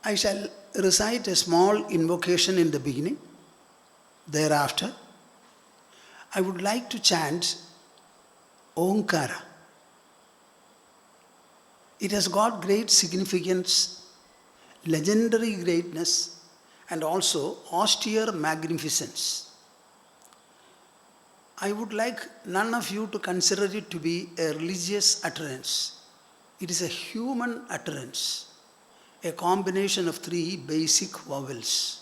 I shall recite a small invocation in the beginning. Thereafter, I would like to chant Omkara. It has got great significance, legendary greatness, and also austere magnificence. I would like none of you to consider it to be a religious utterance. It is a human utterance, a combination of 3 basic vowels.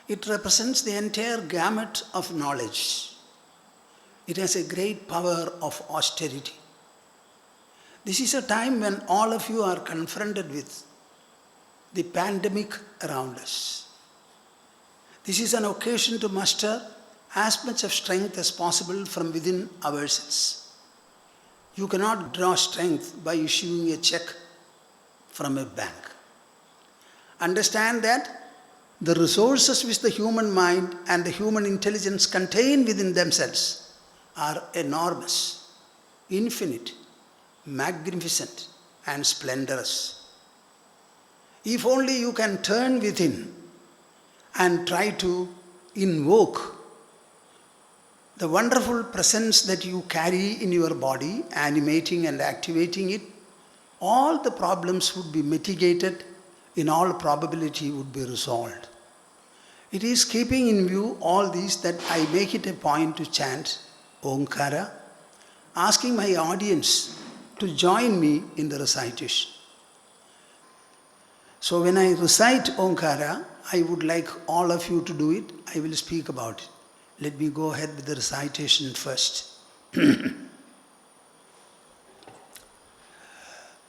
It represents the entire gamut of knowledge. It has a great power of austerity. This is a time when all of you are confronted with the pandemic around us. This is an occasion to muster as much of strength as possible from within ourselves. You cannot draw strength by issuing a check from a bank. Understand that the resources which the human mind and the human intelligence contain within themselves are enormous, infinite, magnificent, and splendorous. If only you can turn within and try to invoke the wonderful presence that you carry in your body, animating and activating it, all the problems would be mitigated, in all probability would be resolved. It is keeping in view all these that I make it a point to chant Omkara, asking my audience to join me in the recitation. So when I recite Omkara, I would like all of you to do it. I will speak about it. Let me go ahead with the recitation first.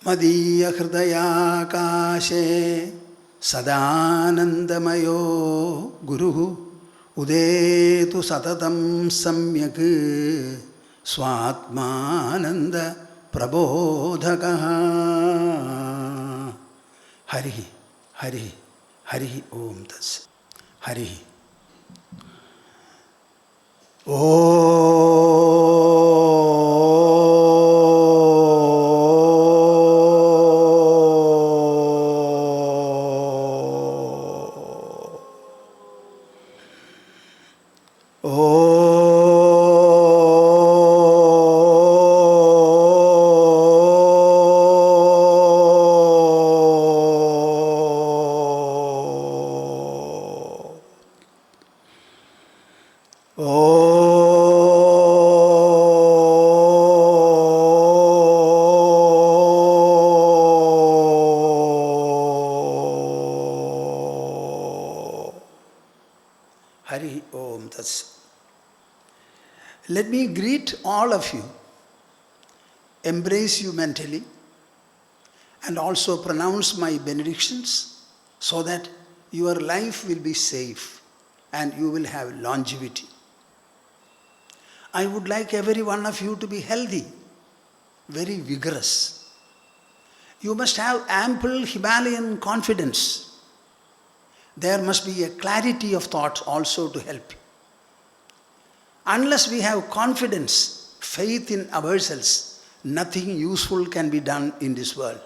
Madhya hridaya kashe sadanandamayo guru udetu satatam samyak swatmananda prabodhakaha. Hari, Hari, Hari Om Tats. Hari. Hari Om Tats. Let me greet all of you, embrace you mentally, and also pronounce my benedictions so that your life will be safe and you will have longevity. I would like every one of you to be healthy, very vigorous. You must have ample Himalayan confidence. There must be a clarity of thought also to help you. Unless we have confidence, faith in ourselves, nothing useful can be done in this world.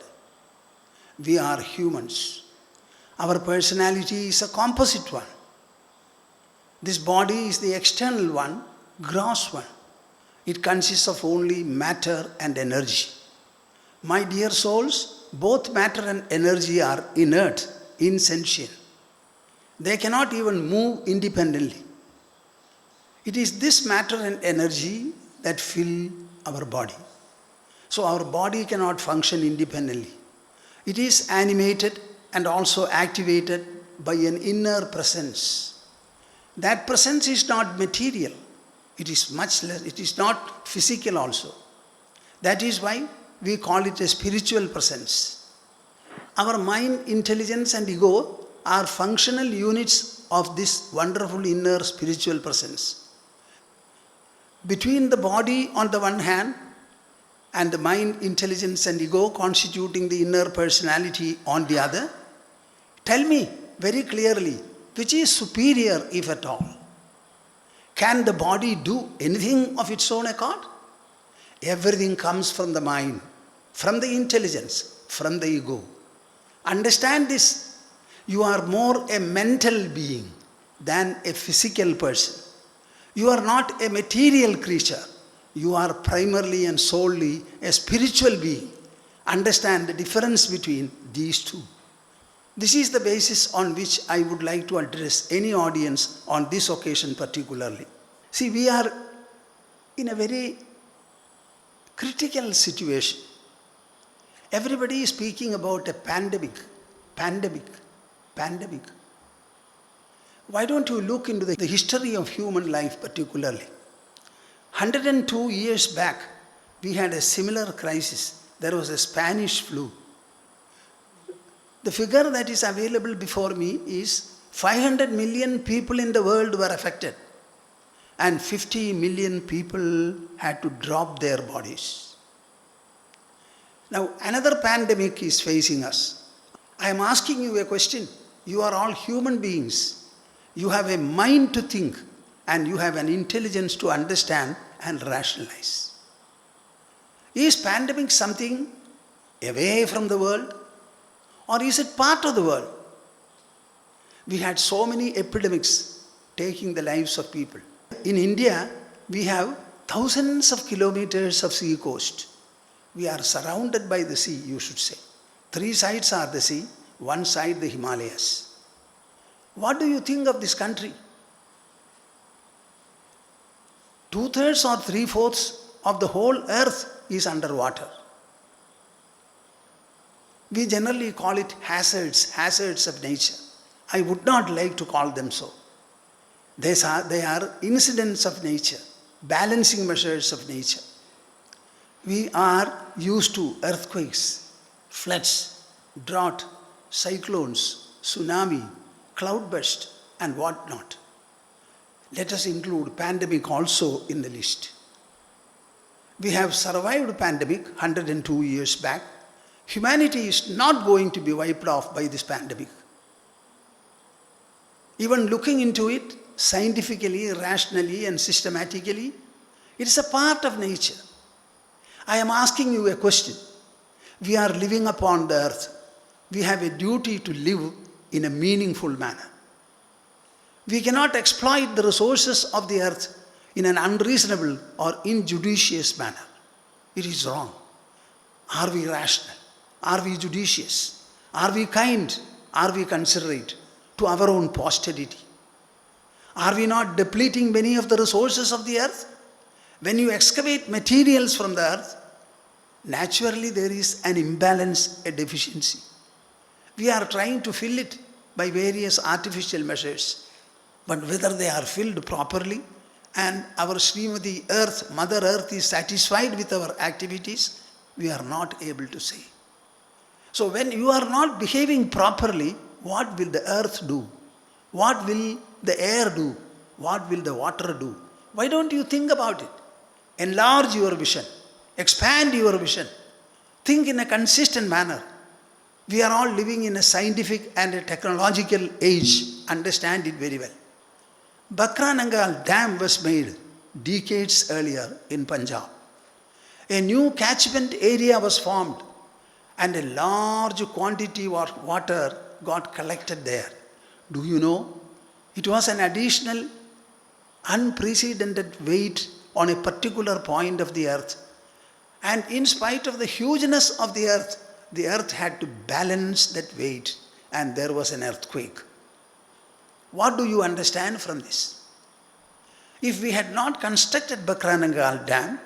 We are humans. Our personality is a composite one. This body is the external one, gross one. It consists of only matter and energy. My dear souls, both matter and energy are inert, insentient. They cannot even move independently. It is this matter and energy that fill our body. So our body cannot function independently. It is animated and also activated by an inner presence. That presence is not material. It is much less, it is not physical also. That is why we call it a spiritual presence. Our mind, intelligence and ego are functional units of this wonderful inner spiritual presence. Between the body on the one hand and the mind, intelligence and ego constituting the inner personality on the other, tell me very clearly, which is superior if at all? Can the body do anything of its own accord? Everything comes from the mind, from the intelligence, from the ego. Understand this. You are more a mental being than a physical person. You are not a material creature. You are primarily and solely a spiritual being. Understand the difference between these two. This is the basis on which I would like to address any audience on this occasion particularly. See, we are in a very critical situation. Everybody is speaking about a pandemic. Why don't you look into the history of human life particularly? 102 years back, we had a similar crisis. There was a Spanish flu. The figure that is available before me is 500 million people in the world were affected, and 50 million people had to drop their bodies. Now, another pandemic is facing us. I am asking you a question. You are all human beings. You have a mind to think, and you have an intelligence to understand and rationalize. Is pandemic something away from the world, or is it part of the world? We had so many epidemics taking the lives of people. In India, we have thousands of kilometers of sea coast. We are surrounded by the sea, you should say. 3 sides are the sea, 1 side the Himalayas. What do you think of this country? 2/3 or 3/4 of the whole earth is underwater. We generally call it hazards of nature. I would not like to call them so. They are incidents of nature, balancing measures of nature. We are used to earthquakes, floods, drought, cyclones, tsunami, cloudburst, and what not. Let us include pandemic also in the list. We have survived pandemic 102 years back. Humanity is not going to be wiped off by this pandemic. Even looking into it scientifically, rationally, and systematically, it is a part of nature. I am asking you a question. We are living upon the earth. We have a duty to live in a meaningful manner. We cannot exploit the resources of the earth in an unreasonable or injudicious manner. It is wrong. Are we rational? Are we judicious? Are we kind? Are we considerate to our own posterity? Are we not depleting many of the resources of the earth? When you excavate materials from the earth, naturally there is an imbalance, a deficiency. We are trying to fill it by various artificial measures. But whether they are filled properly and our Srimati Earth, Mother Earth is satisfied with our activities, we are not able to say. So when you are not behaving properly, what will the earth do? What will the air do? What will the water do? Why don't you think about it? Enlarge your vision. Expand your vision. Think in a consistent manner. We are all living in a scientific and a technological age. Understand it very well. Bakranangal Dam was made decades earlier in Punjab. A new catchment area was formed and a large quantity of water got collected there. Do you know? It was an additional, unprecedented weight on a particular point of the earth. And in spite of the hugeness of the earth had to balance that weight, and there was an earthquake. What do you understand from this? If we had not constructed Bakranangal Dam,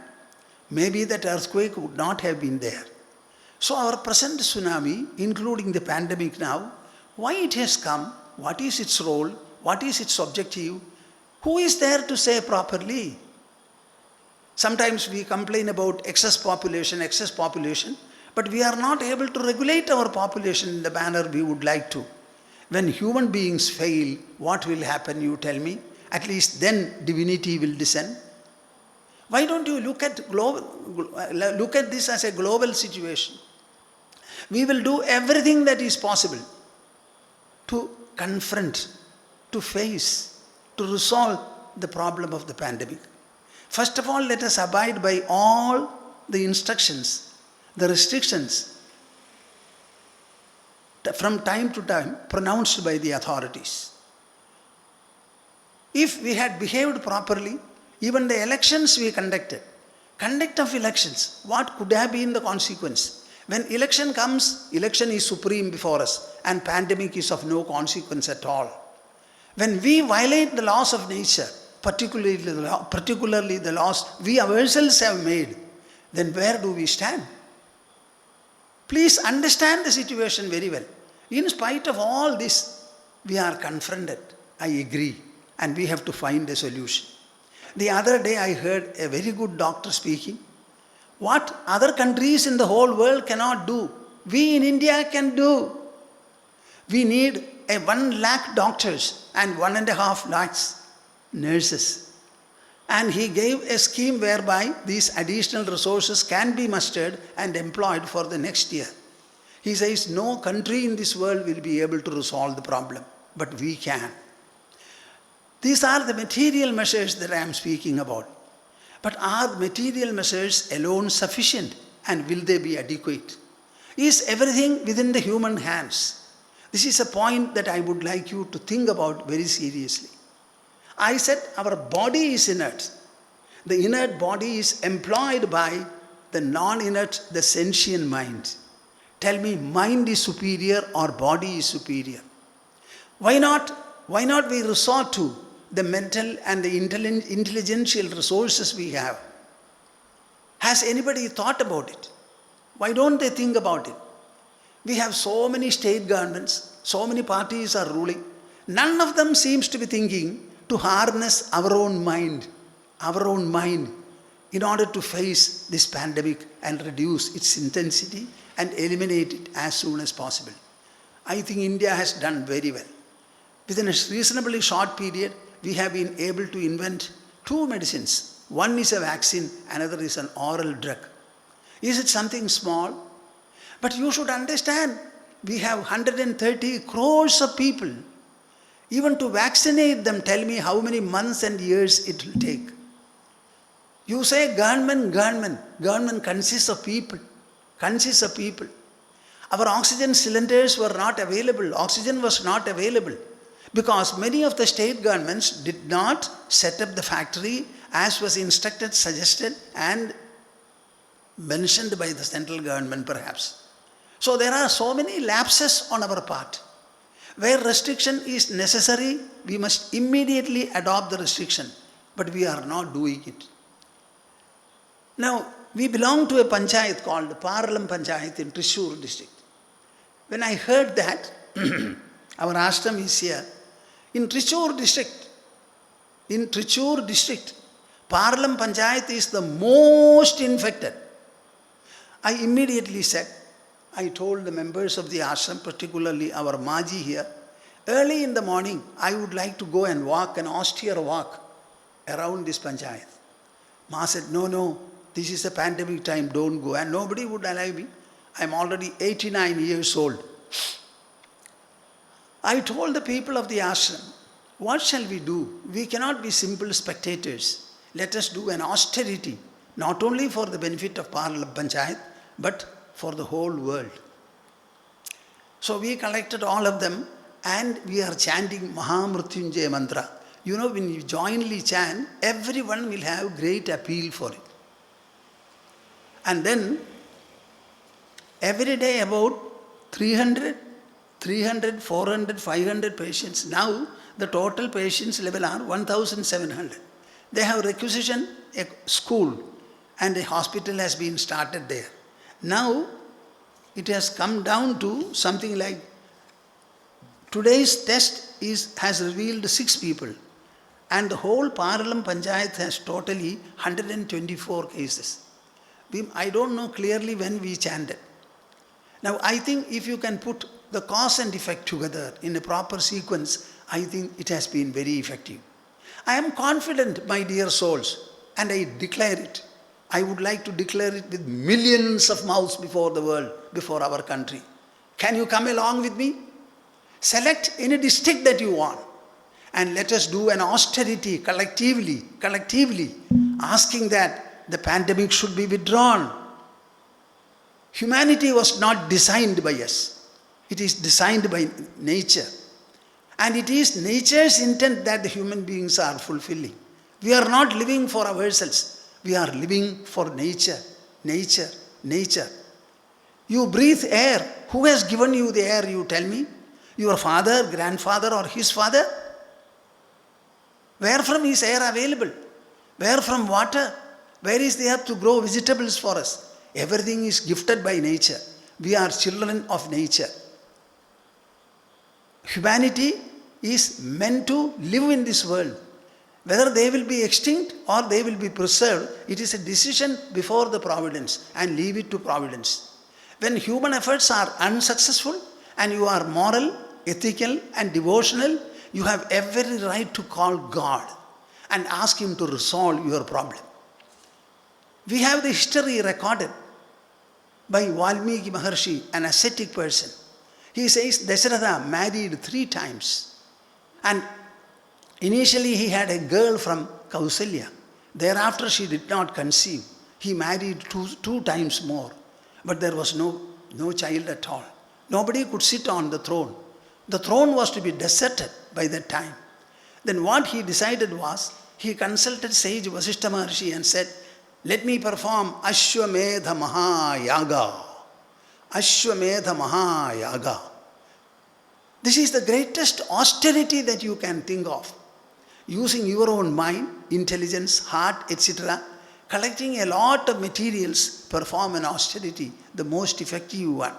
maybe that earthquake would not have been there. So our present tsunami, including the pandemic now, why it has come, what is its role, what is its objective, who is there to say properly? Sometimes we complain about excess population, but we are not able to regulate our population in the manner we would like to. When human beings fail, what will happen, you tell me? At least then divinity will descend. Why don't you look at this as a global situation? We will do everything that is possible to confront, to face, to resolve the problem of the pandemic. First of all, let us abide by all the instructions, the restrictions from time to time pronounced by the authorities. If we had behaved properly, even the elections we conduct of elections, what could have been the consequence? When election comes, election is supreme before us and pandemic is of no consequence at all. When we violate the laws of nature, particularly the laws we ourselves have made, then where do we stand? Please understand the situation very well. In spite of all this, we are confronted, I agree, and we have to find a solution. The other day I heard a very good doctor speaking. What other countries in the whole world cannot do, we in India can do. We need 1 lakh doctors and 1.5 lakhs nurses. And he gave a scheme whereby these additional resources can be mustered and employed for the next year. He says no country in this world will be able to resolve the problem, but we can. These are the material measures that I am speaking about. But are material measures alone sufficient, and will they be adequate? Is everything within the human hands? This is a point that I would like you to think about very seriously. I said our body is inert. The inert body is employed by the non-inert, the sentient mind. Tell me, mind is superior or body is superior? Why not we resort to the mental and the intelligential resources we have? Has anybody thought about it? Why don't they think about it? We have so many state governments, so many parties are ruling. None of them seems to be thinking to harness our own mind in order to face this pandemic and reduce its intensity and eliminate it as soon as possible. I think India has done very well. Within a reasonably short period, we have been able to invent 2 medicines. One is a vaccine, another is an oral drug. Is it something small? But you should understand, we have 130 crores of people. Even to vaccinate them, tell me how many months and years it will take. You say government consists of people. Our oxygen cylinders were not available. Oxygen was not available because many of the state governments did not set up the factory as was instructed, suggested and mentioned by the central government perhaps. So there are so many lapses on our part. Where restriction is necessary, we must immediately adopt the restriction, but we are not doing it. Now, we belong to a panchayat called the Parlam Panchayat in Thrissur district. When I heard that, our ashram is here, in Thrissur district, Parlam Panchayat is the most infected. I immediately said, I told the members of the ashram, particularly our Maji here, early in the morning, I would like to go and walk an austere walk around this panchayat. Ma said, no, this is a pandemic time, don't go. And nobody would allow me. I'm already 89 years old. I told the people of the ashram, what shall we do? We cannot be simple spectators. Let us do an austerity, not only for the benefit of Parlam Panchayat, but for the whole world. So we collected all of them and we are chanting Mahamrutyunjaya mantra. You know, when you jointly chant, everyone will have great appeal for it. And then every day about 300, 400, 500 patients. Now the total patients level are 1,700. They have requisitioned a school and a hospital has been started there. Now it has come down to something like today's test has revealed 6 people and the whole Parlam Panchayat has totally 124 cases. I don't know clearly when we chanted. Now I think if you can put the cause and effect together in a proper sequence, I think it has been very effective. I am confident, my dear souls, and I declare it. I would like to declare it with millions of mouths before the world, before our country. Can you come along with me? Select any district that you want and let us do an austerity collectively, asking that the pandemic should be withdrawn. Humanity was not designed by us. It is designed by nature. And it is nature's intent that the human beings are fulfilling. We are not living for ourselves. We are living for nature. Nature. Nature. You breathe air. Who has given you the air, you tell me? Your father, grandfather, or his father? Where from is air available? Where from water? Where is the earth to grow vegetables for us? Everything is gifted by nature. We are children of nature. Humanity is meant to live in this world. Whether they will be extinct or they will be preserved, it is a decision before the providence, and leave it to providence. When human efforts are unsuccessful and you are moral, ethical and devotional, you have every right to call God and ask Him to resolve your problem. We have the history recorded by Valmiki Maharshi, an ascetic person. He says Dasharatha married 3 times. And initially he had a girl from Kausalya. Thereafter she did not conceive. He married two times more. But there was no child at all. Nobody could sit on the throne. The throne was to be deserted by that time. Then what he decided was, he consulted sage Vasishtha Maharshi and said, let me perform Ashwamedha Mahayaga. Ashwamedha Mahayaga. This is the greatest austerity that you can think of. Using your own mind, intelligence, heart, etc., collecting a lot of materials, perform an austerity, the most effective one.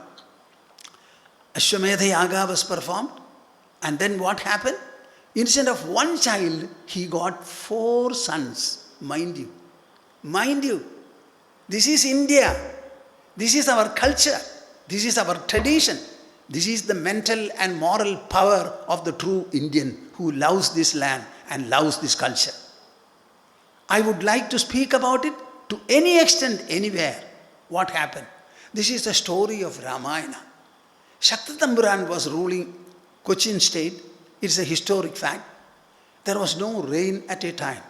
Ashwamedha Yaga was performed, and then what happened? Instead of 1 child, he got 4 sons, mind you. Mind you, this is India. This is our culture. This is our tradition. This is the mental and moral power of the true Indian who loves this land and loves this culture. I would like to speak about it to any extent, anywhere. What happened? This is the story of Ramayana. Shaktatamburan was ruling Cochin state. It's a historic fact. There was no rain at a time.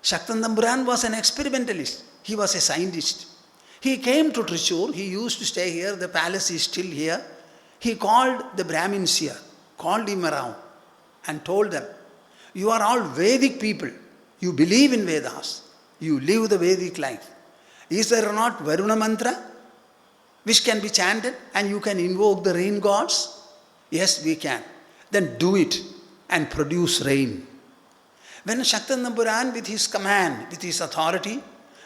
Shaktatamburan was an experimentalist. He was a scientist. He came to Thrissur. He used to stay here. The palace is still here. He called the Brahmins here, called him around and told them, you are all Vedic people. You believe in Vedas. You live the Vedic life. Is there not Varuna mantra which can be chanted and you can invoke the rain gods? Yes, we can. Then do it and produce rain. When Shaktatamburan, with his command, with his authority,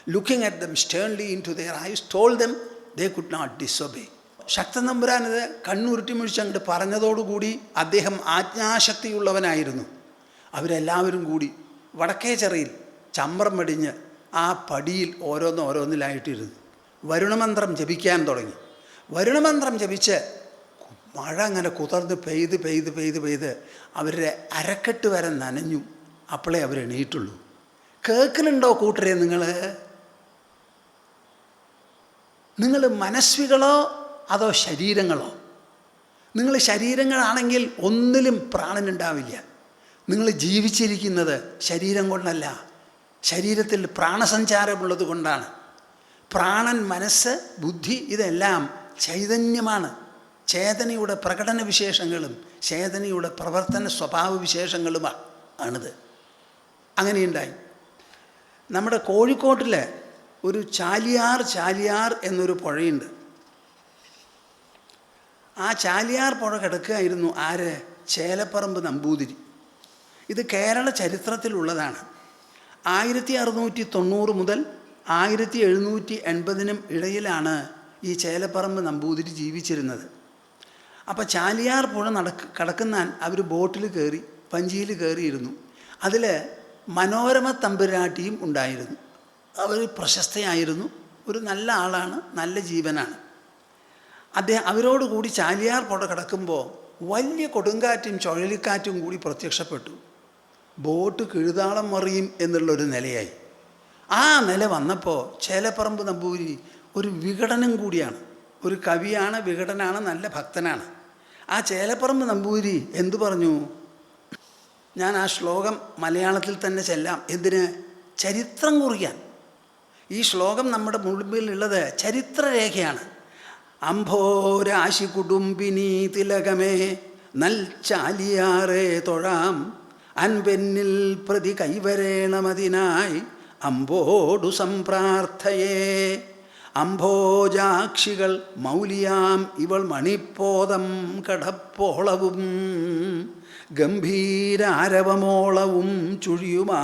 looking at them sternly into their eyes, told them they could not disobey. Shaktatamburan കണ്ണുരുട്ടി മുഴിച്ചങ്ങോട്ട് പറഞ്ഞതോടുകൂടി അദ്ദേഹം ആജ്ഞാശക്തിയുള്ളവനായിരുന്നു. അവരെല്ലാവരും കൂടി വടക്കേ ചെറിയിൽ ചമ്രം മടിഞ്ഞ് ആ പടിയിൽ ഓരോന്നിലായിട്ടിരുന്നു. വരുണമന്ത്രം ജപിക്കാൻ തുടങ്ങി. വരുണമന്ത്രം ജപിച്ച് മഴ അങ്ങനെ കുതിർന്ന് പെയ്ത് അവരുടെ അരക്കെട്ട് വരെ നനഞ്ഞു. അപ്പോളേ അവർ എണീറ്റുള്ളൂ. കേൾക്കലുണ്ടോ കൂട്ടരെ നിങ്ങൾ മനസ്വികളോ അതോ ശരീരങ്ങളോ? നിങ്ങൾ ശരീരങ്ങളാണെങ്കിൽ ഒന്നിലും പ്രാണനുണ്ടാവില്ല. നിങ്ങൾ ജീവിച്ചിരിക്കുന്നത് ശരീരം കൊണ്ടല്ല, ശരീരത്തിൽ പ്രാണസഞ്ചാരമുള്ളത് കൊണ്ടാണ്. പ്രാണൻ, മനസ്സ്, ബുദ്ധി ഇതെല്ലാം ചൈതന്യമാണ്. ചേതനയുടെ പ്രകടന വിശേഷങ്ങളും ചേതനയുടെ പ്രവർത്തന സ്വഭാവ വിശേഷങ്ങളുമാണിത്. അങ്ങനെയുണ്ടായി. നമ്മുടെ കോഴിക്കോട്ടിൽ ഒരു ചാലിയാർ എന്നൊരു പുഴയുണ്ട്. ആ ചാലിയാർ പുഴ കിടക്കുകയായിരുന്നു ആര്? ചേലപ്പറമ്പ് നമ്പൂതിരി. ഇത് കേരള ചരിത്രത്തിലുള്ളതാണ്. 1690 മുതൽ 1780 ഇടയിലാണ് ഈ ചേലപ്പറമ്പ് നമ്പൂതിരി ജീവിച്ചിരുന്നത്. അപ്പോൾ ചാലിയാർ പുഴ കടക്കുന്നാൻ അവർ ബോട്ടിൽ കയറി, വഞ്ചിയിൽ കയറിയിരുന്നു. അതിൽ മനോരമ തമ്പുരാട്ടിയും ഉണ്ടായിരുന്നു. അവർ പ്രശസ്തയായിരുന്നു. ഒരു നല്ല ആളാണ്, നല്ല ജീവനാണ്. അവരോടുകൂടി ചാലിയാർ പുഴ കടക്കുമ്പോൾ വലിയ കൊടുങ്കാറ്റും ചുഴലിക്കാറ്റും കൂടി പ്രത്യക്ഷപ്പെട്ടു. ബോട്ട് കിഴുതാളം മറിയും എന്നുള്ളൊരു നിലയായി. ആ നില വന്നപ്പോൾ ചേലപ്പറമ്പ് നമ്പൂതിരി ഒരു വിഘടനം കൂടിയാണ്. ഒരു കവിയാണ്, വിഘടനാണ്, നല്ല ഭക്തനാണ്. ആ ചേലപ്പറമ്പ് നമ്പൂതിരി എന്തു പറഞ്ഞു? ഞാൻ ആ ശ്ലോകം മലയാളത്തിൽ തന്നെ ചെല്ലാം. എന്തിന്? ചരിത്രം കുറിക്കാൻ. ഈ ശ്ലോകം നമ്മുടെ മുൻപിലുള്ളത് ചരിത്രരേഖയാണ്. അംഭോരാശി കുടുംബിനി തിലകമേ നൽ ചാലിയാറേ തൊഴാം അൻപെന്നിൽ പ്രതി കൈവരേണമതിനായി അമ്പോടു സംപ്രാർത്ഥയേ. അംഭോജാക്ഷികൾ മൗലിയാം ഇവൾ മണിപ്പോതം കടപ്പോളവും ഗംഭീരാരവമോളവും ചുഴിയുമാ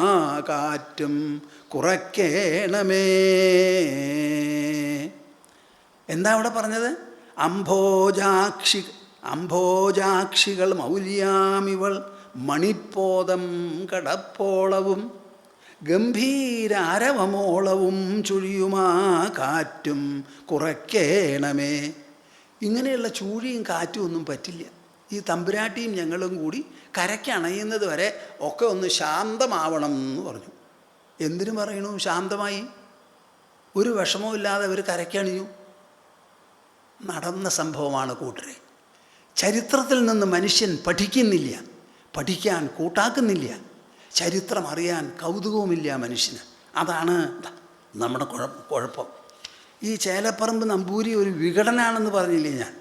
കാറ്റും കുറയ്ക്കേണമേ. എന്താ അവിടെ പറഞ്ഞത്? അംഭോജാക്ഷികൾ മൗലിയാം ഇവൾ മണിപ്പോതം കടപ്പോളവും ഗംഭീരാരവമോളവും ചുഴിയുമാ കാറ്റും കുറയ്ക്കേണമേ. ഇങ്ങനെയുള്ള ചൂഴിയും കാറ്റും ഒന്നും പറ്റില്ല. ഈ തമ്പുരാട്ടിയും ഞങ്ങളും കൂടി കരയ്ക്കണയുന്നത് വരെ ഒക്കെ ഒന്ന് ശാന്തമാവണം എന്ന് പറഞ്ഞു. എന്തിനു പറയണു ശാന്തമായി? ഒരു വിഷമവും ഇല്ലാതെ അവർ കരയ്ക്കണിഞ്ഞു. നടന്ന സംഭവമാണ് കൂട്ടരെ. ചരിത്രത്തിൽ നിന്ന് മനുഷ്യൻ പഠിക്കുന്നില്ല, പഠിക്കാൻ കൂട്ടാക്കുന്നില്ല, ചരിത്രം അറിയാൻ കൗതുകവുമില്ല മനുഷ്യന്. അതാണ് നമ്മുടെ കുഴപ്പം. ഈ ചേലപ്പറമ്പ് നമ്പൂരി ഒരു വികടനാണെന്ന് പറഞ്ഞില്ലേ ഞാൻ?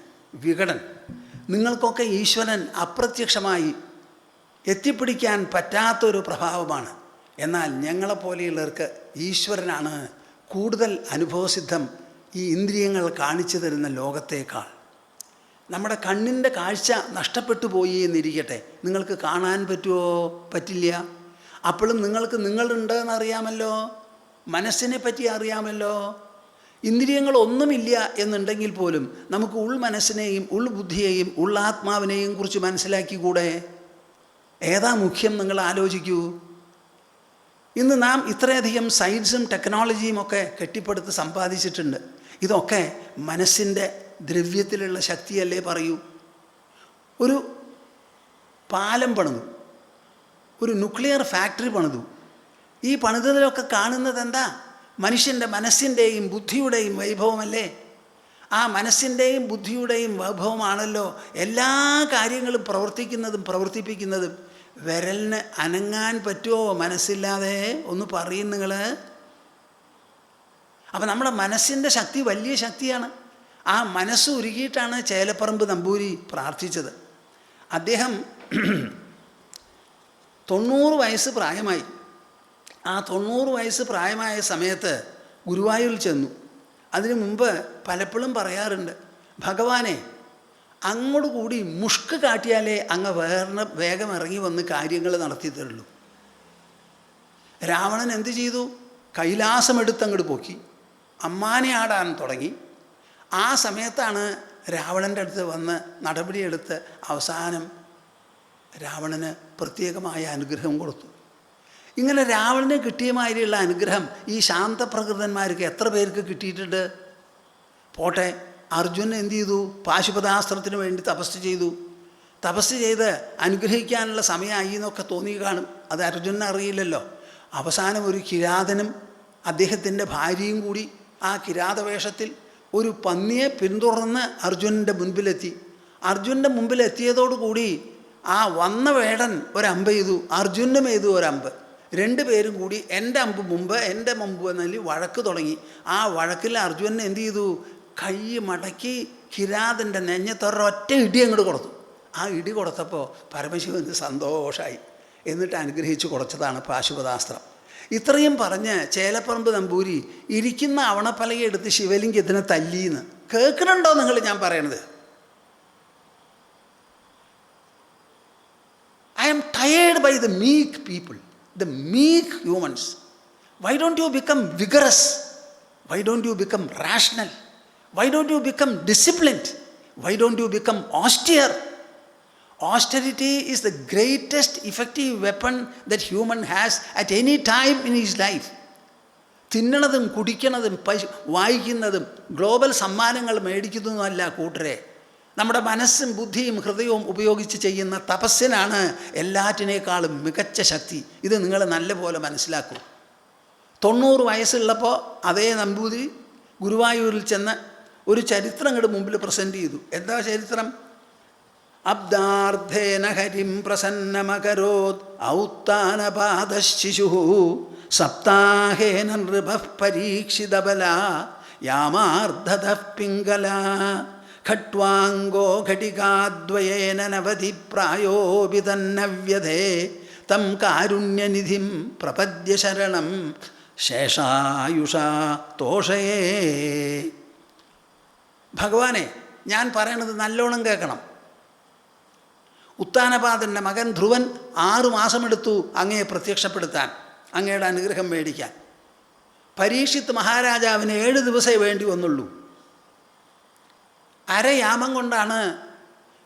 വികടൻ. നിങ്ങൾക്കൊക്കെ ഈശ്വരൻ അപ്രത്യക്ഷമായി എത്തിപ്പിടിക്കാൻ പറ്റാത്തൊരു പ്രഭാവമാണ്. എന്നാൽ ഞങ്ങളെപ്പോലെയുള്ളവർക്ക് ഈശ്വരനാണ് കൂടുതൽ അനുഭവസിദ്ധം ഈ ഇന്ദ്രിയങ്ങൾ കാണിച്ചു തരുന്ന ലോകത്തേക്കാൾ. നമ്മുടെ കണ്ണിൻ്റെ കാഴ്ച നഷ്ടപ്പെട്ടു പോയി എന്നിരിക്കട്ടെ, നിങ്ങൾക്ക് കാണാൻ പറ്റുമോ? പറ്റില്ല. അപ്പോഴും നിങ്ങൾക്ക് നിങ്ങളുണ്ടെന്ന് അറിയാമല്ലോ, മനസ്സിനെ പറ്റി അറിയാമല്ലോ. ഇന്ദ്രിയങ്ങളൊന്നുമില്ല എന്നുണ്ടെങ്കിൽ പോലും നമുക്ക് ഉൾമനസ്സിനെയും ഉൾബുദ്ധിയെയും ഉള്ളാത്മാവിനെയും കുറിച്ച് മനസ്സിലാക്കിക്കൂടെ? ഏതാ മുഖ്യം നിങ്ങൾ ആലോചിക്കൂ. ഇന്ന് നാം ഇത്രയധികം സയൻസും ടെക്നോളജിയും ഒക്കെ കെട്ടിപ്പടുത്ത് സമ്പാദിച്ചിട്ടുണ്ട്. ഇതൊക്കെ മനസ്സിൻ്റെ ദ്രവ്യത്തിലുള്ള ശക്തിയല്ലേ പറയൂ. ഒരു പാലം പണിതു, ഒരു ന്യൂക്ലിയർ ഫാക്ടറി പണിതു. ഈ പണിതതിലൊക്കെ കാണുന്നത് എന്താ? മനുഷ്യൻ്റെ മനസ്സിൻ്റെയും ബുദ്ധിയുടെയും വൈഭവമല്ലേ? ആ മനസ്സിൻ്റെയും ബുദ്ധിയുടെയും വൈഭവമാണല്ലോ എല്ലാ കാര്യങ്ങളും പ്രവർത്തിപ്പിക്കുന്നതും. വിരലിന് അനങ്ങാൻ പറ്റുമോ മനസ്സില്ലാതെ? ഒന്ന് പറയും നിങ്ങൾ. അപ്പം നമ്മുടെ മനസ്സിൻ്റെ ശക്തി വലിയ ശക്തിയാണ്. ആ മനസ്സ് ഉരുകിയിട്ടാണ് ചേലപ്പറമ്പ് നമ്പൂരി പ്രാർത്ഥിച്ചത്. അദ്ദേഹം 90 വയസ്സ് പ്രായമായി. ആ 90 വയസ്സ് പ്രായമായ സമയത്ത് ഗുരുവായൂരിൽ ചെന്നു. അതിനു മുമ്പ് പലപ്പോഴും പറയാറുണ്ട്, ഭഗവാനെ അങ്ങോട്ട് കൂടി മുഷ്ക് കാട്ടിയാലേ അങ്ങ് വേഗം ഇറങ്ങി വന്ന് കാര്യങ്ങൾ നടത്തി തരുള്ളൂ. രാവണൻ എന്ത് ചെയ്തു? കൈലാസമെടുത്തങ്ങോട്ട് പൊക്കി അമ്മാനെ ആടാൻ തുടങ്ങി. ആ സമയത്താണ് രാവണൻ്റെ അടുത്ത് വന്ന് നടപടിയെടുത്ത് അവസാനം രാവണന് പ്രത്യേകമായ അനുഗ്രഹം കൊടുത്തു. ഇങ്ങനെ രാവണന് കിട്ടിയ മാതിരിയുള്ള അനുഗ്രഹം ഈ ശാന്തപ്രകൃതന്മാർക്ക് എത്ര പേർക്ക് കിട്ടിയിട്ടുണ്ട്? പോട്ടെ, അർജുനൻ എന്ത് ചെയ്തു? പാശുപതാസ്ത്രത്തിന് വേണ്ടി തപസ് ചെയ്തു. തപസ് ചെയ്ത് അനുഗ്രഹിക്കാനുള്ള സമയമായി എന്നൊക്കെ തോന്നി കാണും. അത് അർജുനൻ അറിയില്ലല്ലോ. അവസാനം ഒരു കിരാതനും അദ്ദേഹത്തിൻ്റെ ഭാര്യയും കൂടി ആ കിരാതവേഷത്തിൽ ഒരു പന്നിയെ പിന്തുടർന്ന് അർജുനൻ്റെ മുൻപിലെത്തി. അർജുനൻ്റെ മുമ്പിലെത്തിയതോടുകൂടി ആ വന്ന വേടൻ ഒരമ്പ് ചെയ്തു, അർജുനും ചെയ്തു ഒരമ്പ്. 2 പേരും കൂടി എൻ്റെ അമ്പ് മുമ്പ് എന്നതിൽ വഴക്ക് തുടങ്ങി. ആ വഴക്കിൽ അർജുനൻ എന്ത് ചെയ്തു? കൈ മടക്കി കിരാതൻ്റെ നെഞ്ഞത്തൊരൊറ്റ ഇടി അങ്ങോട്ട് കൊടുത്തു. ആ ഇടി കൊടുത്തപ്പോൾ പരമശിവന് സന്തോഷമായി. എന്നിട്ട് അനുഗ്രഹിച്ച് കൊടുത്തതാണ് പാശുപതാസ്ത്രം. ഇത്രയും പറഞ്ഞ് ചേലപ്പറമ്പ് നമ്പൂരി ഇരിക്കുന്ന അവണപ്പലകയെടുത്ത് ശിവലിംഗത്തിനെ തല്ലിന്ന്. കേൾക്കുന്നുണ്ടോ നിങ്ങൾ ഞാൻ പറയണത്? I am tired by the meek people, the meek humans. Why don't you become vigorous? Why don't you become rational? Why don't you become disciplined? Why don't you become austere? Austerity is the greatest effective weapon that human has at any time in his life. തിന്നണതും കുടിക്കണതും വായിക്കുന്നതും global സമ്മാനങ്ങൾ മേടിക്കുന്നതുമല്ല കൂട്ടരെ. നമ്മുടെ മനസ്സും ബുദ്ധിയും ഹൃദയവും ഉപയോഗിച്ച് ചെയ്യുന്ന തപസ്സിനാണ് എല്ലാറ്റിനേക്കാളും മികച്ച ശക്തി. ഇത് നിങ്ങൾ നല്ലപോലെ മനസ്സിലാക്കൂ. 90 വയസ്സുള്ളപ്പോൾ അതേ നമ്പൂതിരി ഗുരുവായൂരിൽ ചെന്ന് ഒരു ചരിത്രം അങ്ങോട്ട് മുമ്പിൽ പ്രസൻറ്റ് ചെയ്തു. എന്താ ചരിത്രം? അബ്ദാർദ്ധേന ഹരിം പ്രസന്നമകരോത് ഔത്താനപാദശിശു സപ്താഹേന നൃപഃ പരീക്ഷിതബല യാമാർദ്ധതഃ പിംഗല ഖട്വാംഗോ ഘടികാദ്വയേന നവതി പ്രായോപി തന്നവ്യധേ തം കാരുണ്യനിധിം പ്രപദ്യ ശരണം ശേഷായുഷാ തോഷയേ. ഭഗവാനെ, ഞാൻ പറയണത് നല്ലോണം കേൾക്കണം. ഉത്താനപാദൻ്റെ മകൻ ധ്രുവൻ 6 മാസമെടുത്തു അങ്ങയെ പ്രത്യക്ഷപ്പെടുത്താൻ, അങ്ങയുടെ അനുഗ്രഹം മേടിക്കാൻ. പരീക്ഷിത്ത് മഹാരാജാവിന് 7 ദിവസമേ വേണ്ടി വന്നുള്ളൂ. അരയാമം കൊണ്ടാണ്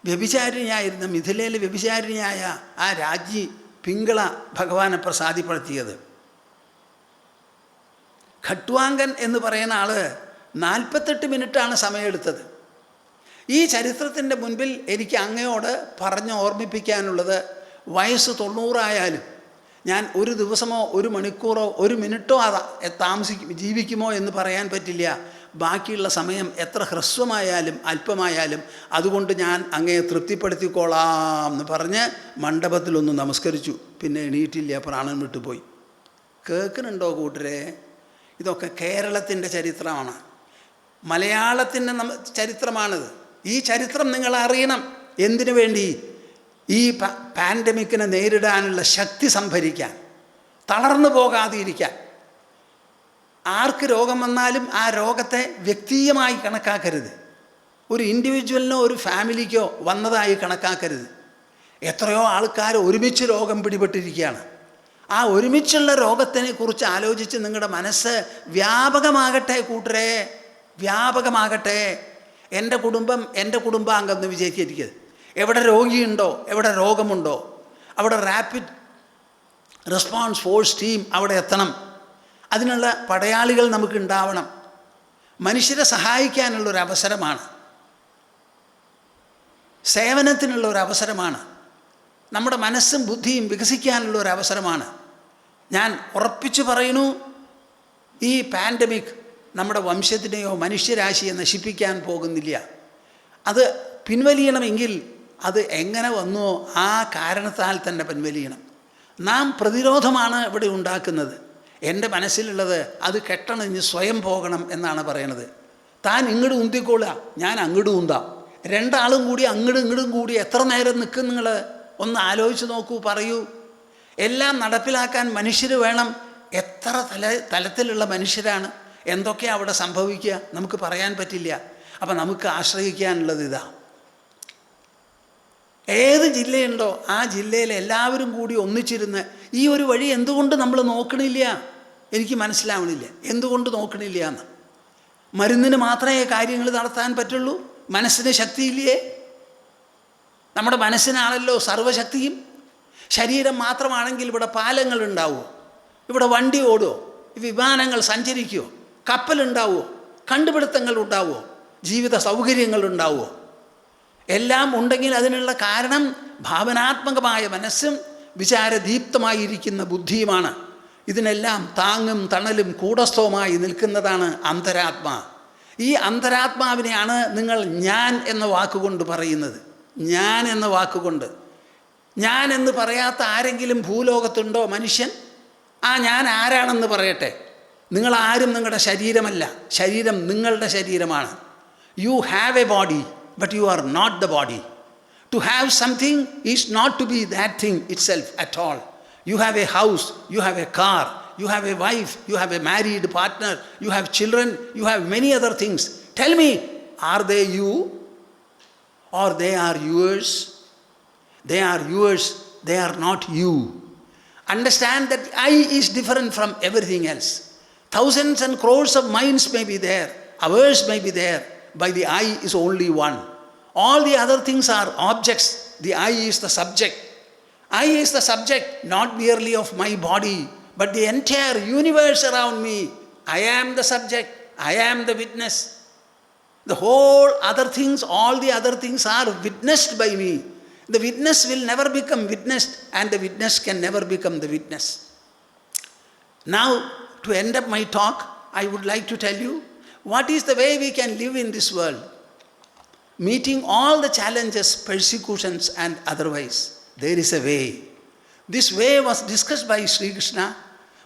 വ്യഭിചാരിണിയായിരുന്ന മിഥിലയിലെ വ്യഭിചാരിണിയായ ആ രാജ്ഞി പിംഗള ഭഗവാനെ പ്രസാദിപ്പെടുത്തിയത്. ഖട്വാങ്കൻ എന്ന് പറയുന്ന ആൾ 48 മിനിറ്റാണ് സമയമെടുത്തത്. ഈ ചരിത്രത്തിൻ്റെ മുൻപിൽ എനിക്ക് അങ്ങയോട് പറഞ്ഞ് ഓർമ്മിപ്പിക്കാനുള്ളത്, വയസ്സ് 90 ആയാലും ഞാൻ ഒരു ദിവസമോ 1 മണിക്കൂറോ 1 മിനിറ്റോ ജീവിക്കുമോ എന്ന് പറയാൻ പറ്റില്ല. ബാക്കിയുള്ള സമയം എത്ര ഹ്രസ്വമായാലും അല്പമായാലും അതുകൊണ്ട് ഞാൻ അങ്ങയെ തൃപ്തിപ്പെടുത്തിക്കോളാം എന്ന് പറഞ്ഞ് മണ്ഡപത്തിലൊന്ന് നമസ്കരിച്ചു. പിന്നെ എണീറ്റില്ല, പ്രാണൻ വിട്ടുപോയി. കേൾക്കുന്നുണ്ടോ കൂട്ടരെ? ഇതൊക്കെ കേരളത്തിൻ്റെ ചരിത്രമാണ്, മലയാളത്തിൻ്റെ ചരിത്രമാണിത്. ഈ ചരിത്രം നിങ്ങൾ അറിയണം. എന്തിനു വേണ്ടി? ഈ പാൻഡമിക്കിനെ നേരിടാനുള്ള ശക്തി സംഭരിക്കാൻ, തളർന്നു പോകാതെ ഇരിക്കാൻ. ആർക്ക് രോഗം വന്നാലും ആ രോഗത്തെ വ്യക്തിയമായി കണക്കാക്കരുത്. ഒരു ഇൻഡിവിജ്വലിനോ ഒരു ഫാമിലിക്കോ വന്നതായി കണക്കാക്കരുത്. എത്രയോ ആൾക്കാർ ഒരുമിച്ച് രോഗം പിടിപെട്ടിരിക്കുകയാണ്. ആ ഒരുമിച്ചുള്ള രോഗത്തിനെ കുറിച്ച് ആലോചിച്ച് നിങ്ങളുടെ മനസ്സ് വ്യാപകമാകട്ടെ കൂട്ടരെ, വ്യാപകമാകട്ടെ. എൻ്റെ കുടുംബം എൻ്റെ കുടുംബാംഗം എന്ന് വിചാരിക്കരുത്. എവിടെ രോഗിയുണ്ടോ, എവിടെ രോഗമുണ്ടോ, അവിടെ റാപ്പിഡ് റെസ്പോൺസ് ഫോഴ്സ് ടീം അവിടെ എത്തണം. അതിനുള്ള പടയാളികൾ നമുക്ക് ഉണ്ടാവണം. മനുഷ്യരെ സഹായിക്കാനുള്ളൊരവസരമാണ്, സേവനത്തിനുള്ളൊരവസരമാണ്, നമ്മുടെ മനസ്സും ബുദ്ധിയും വികസിക്കാനുള്ളൊരവസരമാണ്. ഞാൻ ഉറപ്പിച്ചു പറയുന്നു, ഈ പാൻഡമിക് നമ്മുടെ വംശത്തിനെയോ മനുഷ്യരാശിയെ നശിപ്പിക്കാൻ പോകുന്നില്ല. അത് പിൻവലിയണമെങ്കിൽ അത് എങ്ങനെ വന്നുവോ ആ കാരണത്താൽ തന്നെ പിൻവലിയണം. നാം പ്രതിരോധമാണ് ഇവിടെ ഉണ്ടാക്കുന്നത്. എൻ്റെ മനസ്സിലുള്ളത് അത് കെട്ടണിഞ്ഞ് സ്വയം പോകണം എന്നാണ് പറയണത്. താൻ ഇങ്ങോട്ട് ഉന്തിക്കൊള്ളുക, ഞാൻ അങ്ങോട്ട് ഉന്താം. 2 ആളും കൂടി അങ്ങോട്ടും ഇങ്ങോട്ടും കൂടി എത്ര നേരം നിൽക്കും? നിങ്ങൾ ഒന്ന് ആലോചിച്ച് നോക്കൂ, പറയൂ. എല്ലാം നടപ്പിലാക്കാൻ മനുഷ്യർ വേണം. എത്ര തലത്തിലുള്ള മനുഷ്യരാണ്, എന്തൊക്കെയാണ് അവിടെ സംഭവിക്കുക നമുക്ക് പറയാൻ പറ്റില്ല. അപ്പം നമുക്ക് ആശ്രയിക്കാനുള്ളത് ഇതാ. ഏത് ജില്ലയുണ്ടോ ആ ജില്ലയിൽ എല്ലാവരും കൂടി ഒന്നിച്ചിരുന്ന് ഈ ഒരു വഴി എന്തുകൊണ്ട് നമ്മൾ നോക്കണില്ല? എനിക്ക് മനസ്സിലാവണില്ല എന്തുകൊണ്ട് നോക്കണില്ല എന്ന്. മരുന്നിന് മാത്രമേ കാര്യങ്ങൾ നടത്താൻ പറ്റുള്ളൂ, മനസ്സിന് ശക്തിയില്ലേ? നമ്മുടെ മനസ്സിനാണല്ലോ സർവ്വശക്തിയും. ശരീരം മാത്രമാണെങ്കിൽ ഇവിടെ പാലങ്ങൾ ഉണ്ടാവുമോ? ഇവിടെ വണ്ടി ഓടുമോ? വിമാനങ്ങൾ സഞ്ചരിക്കുമോ? കപ്പലുണ്ടാവുമോ? കണ്ടുപിടുത്തങ്ങൾ ഉണ്ടാവുമോ? ജീവിത സൗകര്യങ്ങൾ ഉണ്ടാവുമോ? എല്ലാം ഉണ്ടെങ്കിൽ അതിനുള്ള കാരണം ഭാവനാത്മകമായ മനസ്സും വിചാരദീപ്തമായിരിക്കുന്ന ബുദ്ധിയുമാണ്. ഇതിനെല്ലാം താങ്ങും തണലും കൂടസ്ഥവുമായി നിൽക്കുന്നതാണ് അന്തരാത്മാ. ഈ അന്തരാത്മാവിനെയാണ് നിങ്ങൾ ഞാൻ എന്ന വാക്കുകൊണ്ട് പറയുന്നത്. ഞാൻ എന്ന വാക്കുകൊണ്ട്. ഞാൻ എന്ന് പറയാത്ത ആരെങ്കിലും ഭൂലോകത്തുണ്ടോ മനുഷ്യൻ? ആ ഞാൻ ആരാണെന്ന് പറയട്ടെ. നിങ്ങളാരും നിങ്ങളുടെ ശരീരമല്ല, ശരീരം നിങ്ങളുടെ ശരീരമാണ്. You have A body but you are not the body. To have something is not to be that thing itself at all. You have a house, you have a car, you have a wife, you have a married partner, you have children, you have many other things. Tell me, are they you or they are yours? They are yours, they are not you. Understand that I is different from everything else. Thousands and crores of minds may be there, ours may be there. By the I is only one. All the other things are objects. The I is the subject. I is the subject not merely of my body, but the entire universe around me. I am the subject. I am the witness. The whole other things, all the other things are witnessed by me. The witness will never become witnessed, and the witness can never become the witness. Now, to end up my talk, I would like to tell you, what is the way we can live in this world? Meeting all the challenges, persecutions and otherwise, there is a way. This way was discussed by Sri Krishna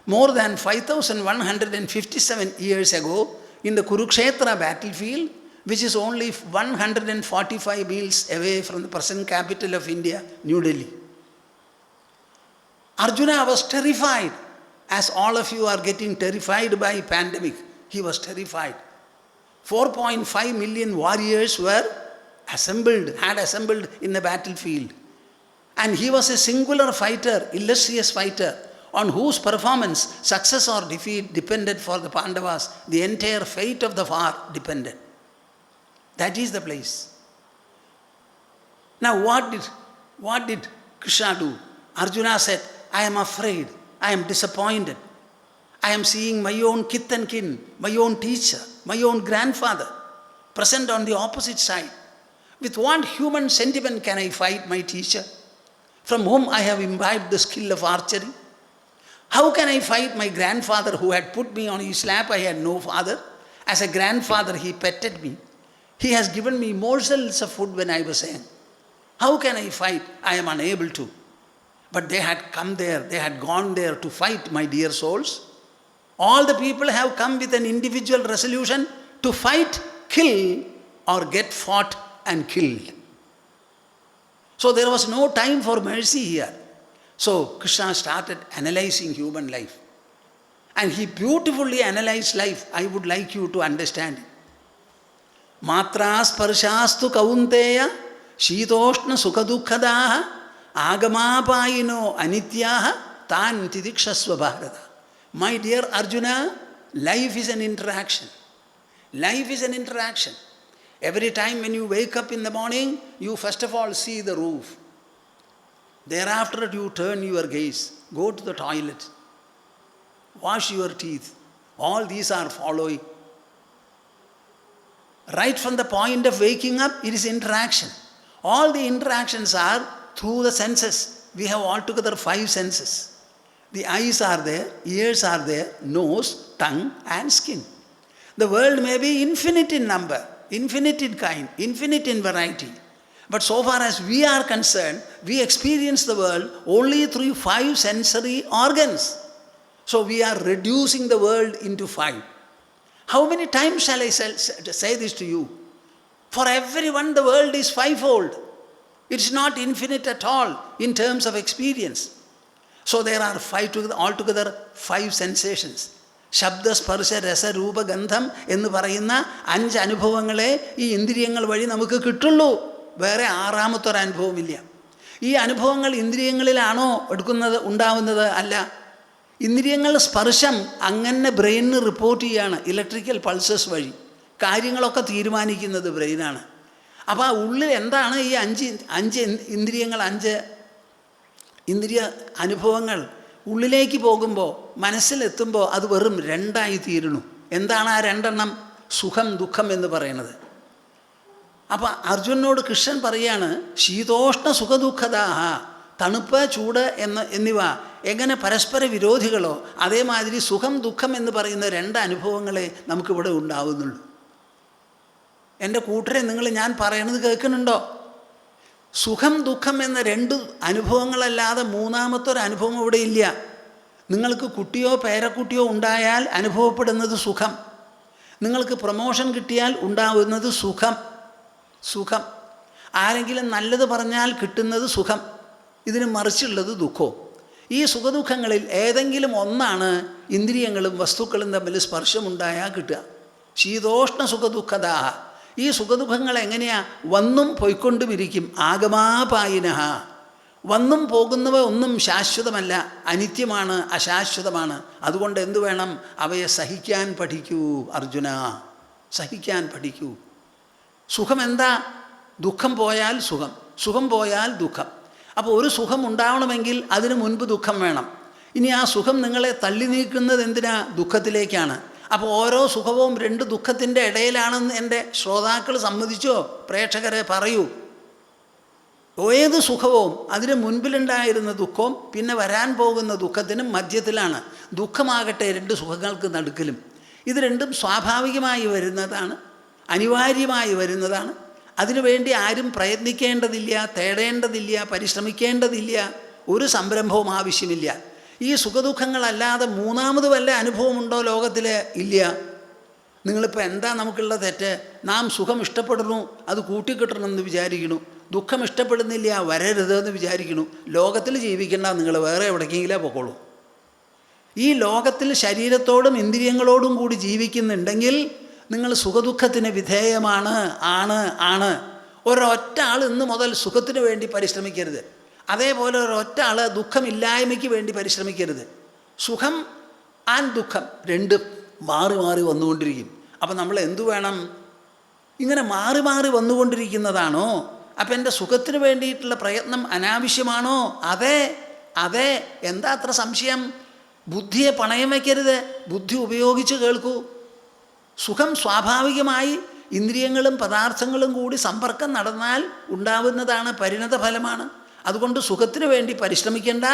more than 5,157 years ago in the Kurukshetra battlefield, which is only 145 miles away from the present capital of India, New Delhi. Arjuna was terrified, as all of you are getting terrified by pandemic. He was terrified. 4.5 million warriors were had assembled in the battlefield. And he was a singular fighter, illustrious fighter, on whose performance, success or defeat depended for the Pandavas. The entire fate of the war depended. That is the place. Now what did Krishna do? Arjuna said, I am afraid, I am disappointed. I am seeing my own kith and kin, my own teacher, my own grandfather, present on the opposite side. With what human sentiment can I fight my teacher, from whom I have imbibed the skill of archery? How can I fight my grandfather who had put me on his lap? I had no father. As a grandfather, he petted me. He has given me morsels of food when I was young. How can I fight? I am unable to. But they had come there, they had gone there to fight, my dear souls. All the people have come with an individual resolution to fight, kill, or get fought and killed. So there was no time for mercy here. So Krishna started analyzing human life. And he beautifully analyzed life. I would like you to understand it. Matra sparshastu kaunteya shitoshna sukhadukkadaha agamapayino anityaha tan tidikshasva bharata. My dear Arjuna, life is an interaction. Life is an interaction. Every time when you wake up in the morning, you first of all see the roof. Thereafter you turn your gaze, go to the toilet, wash your teeth. All these are following. Right from the point of waking up, it is interaction. All the interactions are through the senses. We have altogether 5 senses. The eyes are there, ears are there, nose, tongue and skin. The world may be infinite in number, infinite in kind, infinite in variety. But so far as we are concerned, we experience the world only through 5 sensory organs. So we are reducing the world into 5. How many times shall I say this to you? For everyone the world is 5-fold. It's not infinite at all in terms of experience. So there are altogether 5 sensations. Shabda, Sparsha, Rasa, Rupa, Gandham എന്ന് പറയുന്ന 5 അനുഭവങ്ങളെ ഈ ഇന്ദ്രിയങ്ങൾ വഴി നമുക്ക് കിട്ടുള്ളൂ. വേറെ 6ാമത്തെ അനുഭവമില്ല. ഈ അനുഭവങ്ങൾ ഇന്ദ്രിയങ്ങളിലാണോ ഉണ്ടാവുന്നത്? അല്ല. ഇന്ദ്രിയങ്ങൾ സ്പർശം അങ്ങനെ ബ്രെയിനിന് റിപ്പോർട്ട് ചെയ്യാണ് ഇലക്ട്രിക്കൽ പൾസസ് വഴി. കാര്യങ്ങളൊക്കെ തീരുമാനിക്കുന്നത് ബ്രെയിനാണ്. അപ്പോൾ ആ ഉള്ളിൽ എന്താണ് ഈ 5 ഇന്ദ്രിയങ്ങൾ, 5 ഇന്ദ്രിയ അനുഭവങ്ങൾ ഉള്ളിലേക്ക് പോകുമ്പോൾ, മനസ്സിലെത്തുമ്പോൾ അത് വെറും 2ആയി തീരുന്നു. എന്താണ് ആ 2 എണ്ണം? സുഖം, ദുഃഖം എന്ന് പറയുന്നത്. അപ്പോൾ അർജുനനോട് കൃഷ്ണൻ പറയാണ്, ശീതോഷ്ണ സുഖദുഃഖദാഹ, തണുപ്പ്, ചൂട് എന്നിവ എങ്ങനെ പരസ്പര വിരോധികളോ അതേമാതിരി സുഖം, ദുഃഖം എന്ന് പറയുന്ന 2 അനുഭവങ്ങളെ നമുക്കിവിടെ ഉണ്ടാവുന്നുള്ളൂ. എൻ്റെ കൂട്ടരെ, നിങ്ങൾ ഞാൻ പറയണത് കേൾക്കുന്നുണ്ടോ? സുഖം, ദുഃഖം എന്ന 2 അനുഭവങ്ങളല്ലാതെ 3ാമത്തെ അനുഭവം ഇവിടെ ഇല്ല. നിങ്ങൾക്ക് കുട്ടിയോ പേരക്കുട്ടിയോ ഉണ്ടായാൽ അനുഭവപ്പെടുന്നത് സുഖം. നിങ്ങൾക്ക് പ്രൊമോഷൻ കിട്ടിയാൽ ഉണ്ടാവുന്നത് സുഖം. ആരെങ്കിലും നല്ലത് പറഞ്ഞാൽ കിട്ടുന്നത് സുഖം. ഇതിന് മറിച്ചുള്ളത് ദുഃഖവും. ഈ സുഖദുഃഖങ്ങളിൽ ഏതെങ്കിലും ഒന്നാണ് ഇന്ദ്രിയങ്ങളും വസ്തുക്കളും തമ്മിൽ സ്പർശമുണ്ടായാൽ കിട്ടുക. ശീതോഷ്ണ സുഖദുഃഖദാഹ. ഈ സുഖദുഃഖങ്ങൾ എങ്ങനെയാ? വന്നും പോയിക്കൊണ്ടുമിരിക്കും. ആഗമാപായിനഹ. വന്നും പോകുന്നവ ഒന്നും ശാശ്വതമല്ല, അനിത്യമാണ്, അശാശ്വതമാണ്. അതുകൊണ്ട് എന്തു വേണം? അവയെ സഹിക്കാൻ പഠിക്കൂ അർജുന, സഹിക്കാൻ പഠിക്കൂ. സുഖം എന്താ? ദുഃഖം പോയാൽ സുഖം, സുഖം പോയാൽ ദുഃഖം. അപ്പോൾ ഒരു സുഖം ഉണ്ടാവണമെങ്കിൽ അതിനു മുൻപ് ദുഃഖം വേണം. ഇനി ആ സുഖം നിങ്ങളെ തള്ളി നീക്കുന്നത് എന്തിനാ? ദുഃഖത്തിലേക്കാണ്. അപ്പോൾ ഓരോ സുഖവും 2 ദുഃഖത്തിൻ്റെ ഇടയിലാണെന്ന് എൻ്റെ ശ്രോതാക്കൾ സമ്മതിച്ചോ? പ്രേക്ഷകരെ പറയൂ. ഏത് സുഖവും അതിന് മുൻപിലുണ്ടായിരുന്ന ദുഃഖവും പിന്നെ വരാൻ പോകുന്ന ദുഃഖത്തിനും മധ്യത്തിലാണ്. ദുഃഖമാകട്ടെ 2 സുഖങ്ങൾക്ക് നടുക്കിലും. ഇത് 2ഉം സ്വാഭാവികമായി വരുന്നതാണ്, അനിവാര്യമായി വരുന്നതാണ്. അതിനുവേണ്ടി ആരും പ്രയത്നിക്കേണ്ടതില്ല, തേടേണ്ടതില്ല, പരിശ്രമിക്കേണ്ടതില്ല, ഒരു സംരംഭവും ആവശ്യമില്ല. ഈ സുഖദുഃഖങ്ങളല്ലാതെ 3ാമത് വല്ല അനുഭവമുണ്ടോ ലോകത്തിൽ? ഇല്ല. നിങ്ങളിപ്പോൾ എന്താ നമുക്കുള്ള തെറ്റ്? നാം സുഖം ഇഷ്ടപ്പെടുന്നു, അത് കൂട്ടിക്കിട്ടണമെന്ന് വിചാരിക്കുന്നു. ദുഃഖം ഇഷ്ടപ്പെടുന്നില്ല, വരരുതെന്ന് വിചാരിക്കുന്നു. ലോകത്തിൽ ജീവിക്കേണ്ട, നിങ്ങൾ വേറെ എവിടേക്കെങ്കിലേ പൊക്കോളൂ. ഈ ലോകത്തിൽ ശരീരത്തോടും ഇന്ദ്രിയങ്ങളോടും കൂടി ജീവിക്കുന്നുണ്ടെങ്കിൽ നിങ്ങൾ സുഖദുഃഖത്തിന് വിധേയമാണ്. ആണ്. ഒരൊറ്റ ആൾ ഇന്ന് മുതൽ സുഖത്തിന് വേണ്ടി പരിശ്രമിക്കരുത്. അതേപോലെ ഒരൊറ്റ ആൾ ദുഃഖമില്ലായ്മയ്ക്ക് വേണ്ടി പരിശ്രമിക്കരുത്. സുഖം ആൻഡ് ദുഃഖം രണ്ടും മാറി മാറി വന്നുകൊണ്ടിരിക്കും. അപ്പം നമ്മൾ എന്തു വേണം? ഇങ്ങനെ മാറി മാറി വന്നുകൊണ്ടിരിക്കുന്നതാണോ? അപ്പം എൻ്റെ സുഖത്തിന് വേണ്ടിയിട്ടുള്ള പ്രയത്നം അനാവശ്യമാണോ? അതെ. എന്താ അത്ര സംശയം? ബുദ്ധിയെ പണയം വയ്ക്കരുത്. ബുദ്ധി ഉപയോഗിച്ച് കേൾക്കൂ. സുഖം സ്വാഭാവികമായി ഇന്ദ്രിയങ്ങളും പദാർത്ഥങ്ങളും കൂടി സമ്പർക്കം നടന്നാൽ ഉണ്ടാവുന്നതാണ്, പരിണത ഫലമാണ്. അതുകൊണ്ട് സുഖത്തിന് വേണ്ടി പരിശ്രമിക്കേണ്ട,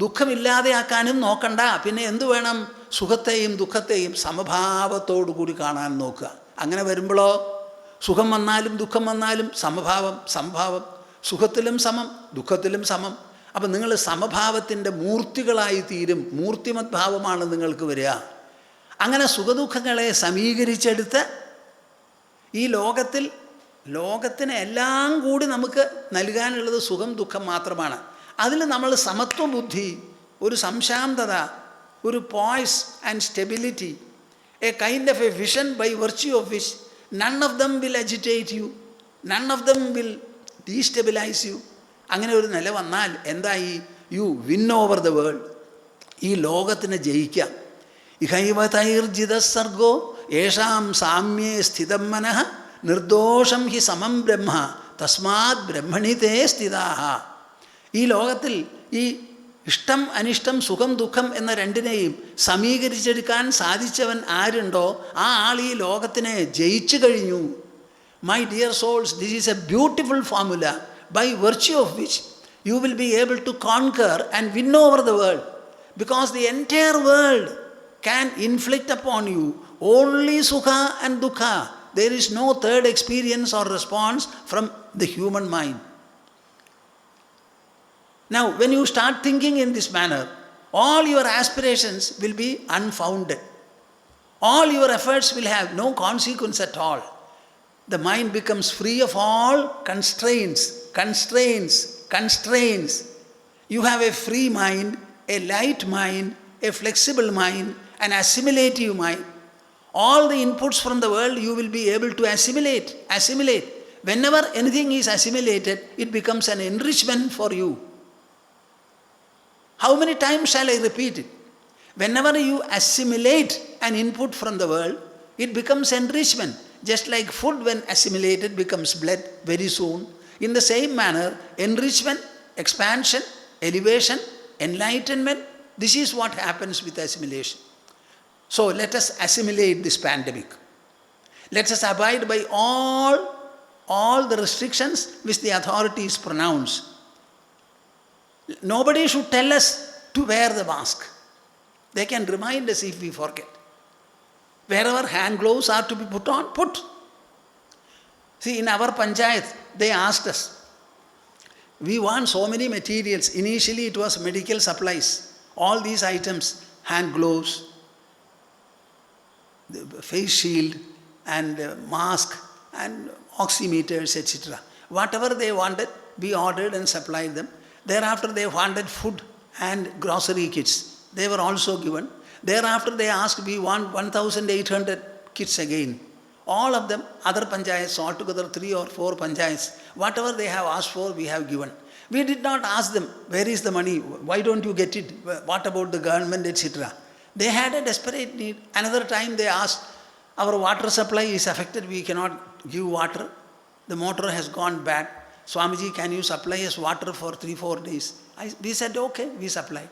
ദുഃഖമില്ലാതെയാക്കാനും നോക്കണ്ട. പിന്നെ എന്തു വേണം? സുഖത്തെയും ദുഃഖത്തെയും സമഭാവത്തോടു കൂടി കാണാൻ നോക്കുക. അങ്ങനെ വരുമ്പോഴോ സുഖം വന്നാലും ദുഃഖം വന്നാലും സമഭാവം. സുഖത്തിലും സമം, ദുഃഖത്തിലും സമം. അപ്പം നിങ്ങൾ സമഭാവത്തിൻ്റെ മൂർത്തികളായി തീരും. മൂർത്തിമത് ഭാവമാണ് നിങ്ങൾക്ക് വരിക. അങ്ങനെ സുഖദുഃഖങ്ങളെ സമീകരിച്ചെടുത്ത് ഈ ലോകത്തിന് എല്ലാം കൂടി നമുക്ക് നൽകാനുള്ളത് സുഖം ദുഃഖം മാത്രമാണ്. അതിൽ നമ്മൾ സമത്വബുദ്ധി, ഒരു സംശാന്തത, ഒരു poise and stability, a kind of a vision by virtue of which none of them will agitate you, none of them will destabilize you. അങ്ങനെ ഒരു നില വന്നാൽ എന്തായി? You win over the world. ഈ ലോകത്തിന് ജയിക്കാം. ഇഹൈവതൈർജിത സർഗോ യേഷാം സാമ്യേ സ്ഥിതം മനഃ നിർദോഷം ഹി സമം ബ്രഹ്മ തസ്മാത് ബ്രഹ്മണി തേ സ്ഥിതാഹ. ഈ ലോകത്തിൽ ഈ ഇഷ്ടം അനിഷ്ടം സുഖം ദുഃഖം എന്ന രണ്ടിനെയും സമീകരിച്ചെടുക്കാൻ സാധിച്ചവൻ ആരുണ്ടോ ആ ആൾ ഈ ലോകത്തിനെ ജയിച്ചു കഴിഞ്ഞു. My dear souls, this is a beautiful formula by virtue of which you will be able to conquer and win over the world, because the entire world can inflict upon you only sukha and dukkha. There is no third experience or response from the human mind. Now, when you start thinking in this manner, all your aspirations will be unfounded. All your efforts will have no consequence at all. The mind becomes free of all constraints. You have a free mind, a light mind, a flexible mind, an assimilative mind. All the inputs from the world you will be able to assimilate. Whenever anything is assimilated, it becomes an enrichment for you. How many times shall I repeat it? Whenever you assimilate an input from the world, it becomes enrichment. Just like food, when assimilated, becomes blood very soon. In the same manner, enrichment, expansion, elevation, enlightenment, this is what happens with assimilation. So let us assimilate this pandemic. Let us abide by all the restrictions which the authorities pronounce. Nobody should tell us to wear the mask. They can remind us if we forget. Wherever hand gloves are to be put on, put. See, in our panchayat, they asked us, we want so many materials. Initially it was medical supplies. All these items, hand gloves, the face shield and mask and oximeters, etc. Whatever they wanted, we ordered and supplied them. Thereafter they wanted food and grocery kits. They were also given. Thereafter they asked, we want 1,800 kits again. All of them, other panchayats, altogether 3 or 4 panchayats, whatever they have asked for, we have given. We did not ask them, where is the money? Why don't you get it? What about the government, etc. They had a desperate need. Another time they asked, our water supply is affected, we cannot give water. The motor has gone bad. Swamiji, can you supply us water for 3-4 days? We said, okay, we supply.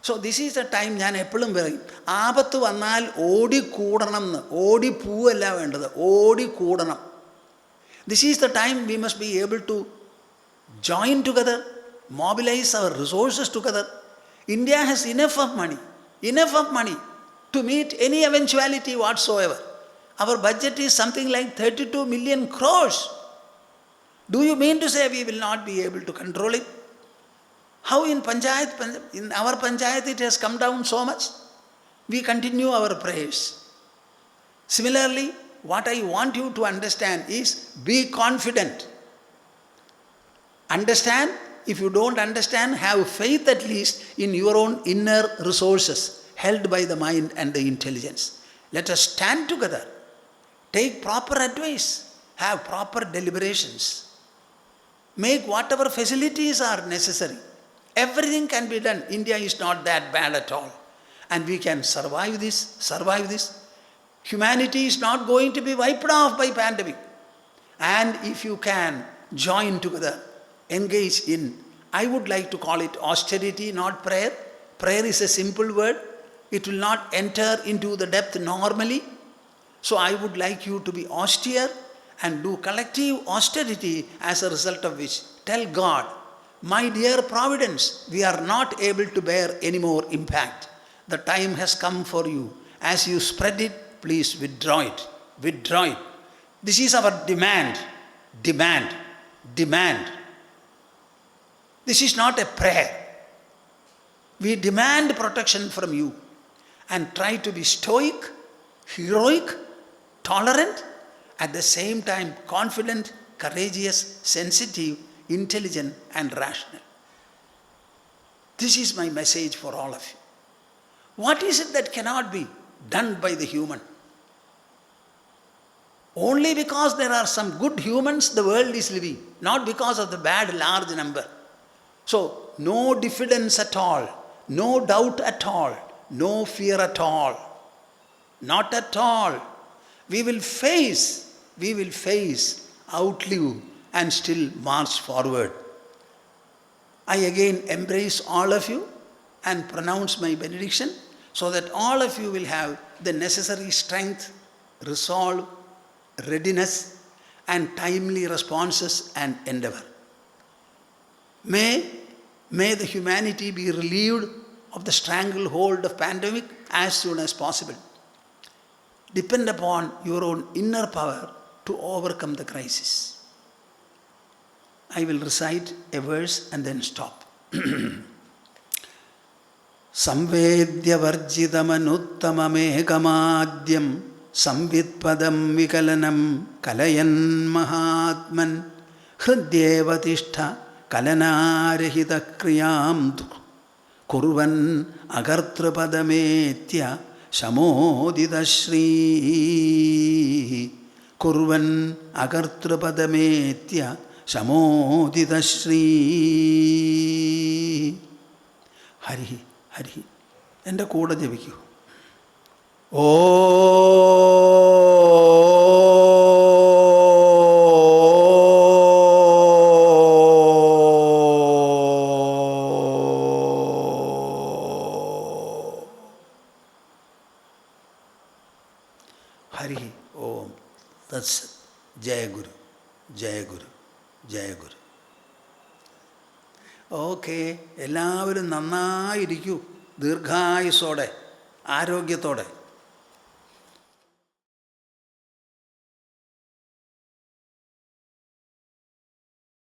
So this is the time, ഞാൻ എപ്പോഴും പറയും, ആപത്ത് വന്നാൽ ഓടിക്കൂടണം എന്ന്. ഓടിപ്പൂവല്ല വേണ്ടത്, ഓടിക്കൂടണം. This is the time we must be able to join together, mobilize our resources together. India has enough of money to meet any eventuality whatsoever. Our budget is something like 32 million crores. Do you mean to say we will not be able to control it? How in our panchayat it has come down so much? We continue our prayers. Similarly, what I want you to understand is be confident. Understand. If you don't understand, have faith at least in your own inner resources held by the mind and the intelligence. Let us stand together. Take proper advice. Have proper deliberations. Make whatever facilities are necessary. Everything can be done. India is not that bad at all. And we can survive this. Humanity is not going to be wiped off by pandemic. And if you can join together, engage in, I would like to call it austerity, not prayer. Prayer is a simple word. It will not enter into the depth normally. So I would like you to be austere and do collective austerity, as a result of which tell God, my dear Providence, we are not able to bear any more impact. The time has come for you. As you spread it, please withdraw it. Withdraw it. This is our demand. Demand. This is not a prayer. We demand protection from you and try to be stoic, heroic, tolerant, at the same time confident, courageous, sensitive, intelligent and rational. This is my message for all of you. What is it that cannot be done by the human? Only because there are some good humans the world is living, not because of the bad large number. So, no diffidence at all, no doubt at all, no fear at all. Not at all. We will face, outlive and still march forward. I again embrace all of you and pronounce my benediction so that all of you will have the necessary strength, resolve, readiness and timely responses and endeavor. May the humanity be relieved of the stranglehold of pandemic as soon as possible. Depend upon your own inner power to overcome the crisis. I will recite a verse and then stop. Samvedya varjitamanottamameghamadyam samvidpadam vikalanam kalayan mahatman hridyevatishta kalanarahita kriyam kurvan agartrapadamethya shamodita shri kurvan agartrapadamethya shamodita shri. Hari Hari. എൻ്റെ കൂടെ ജപിക്കൂ. ഓ ഹരി ഓം തത്സത്. ജയ ഗുരു, ജയ ഗുരു, ജയ ഗുരു. Okay, എല്ലാവരും നന്നായിരിക്കൂ, ദീർഘായുസ്സോടെ, ആരോഗ്യത്തോടെ.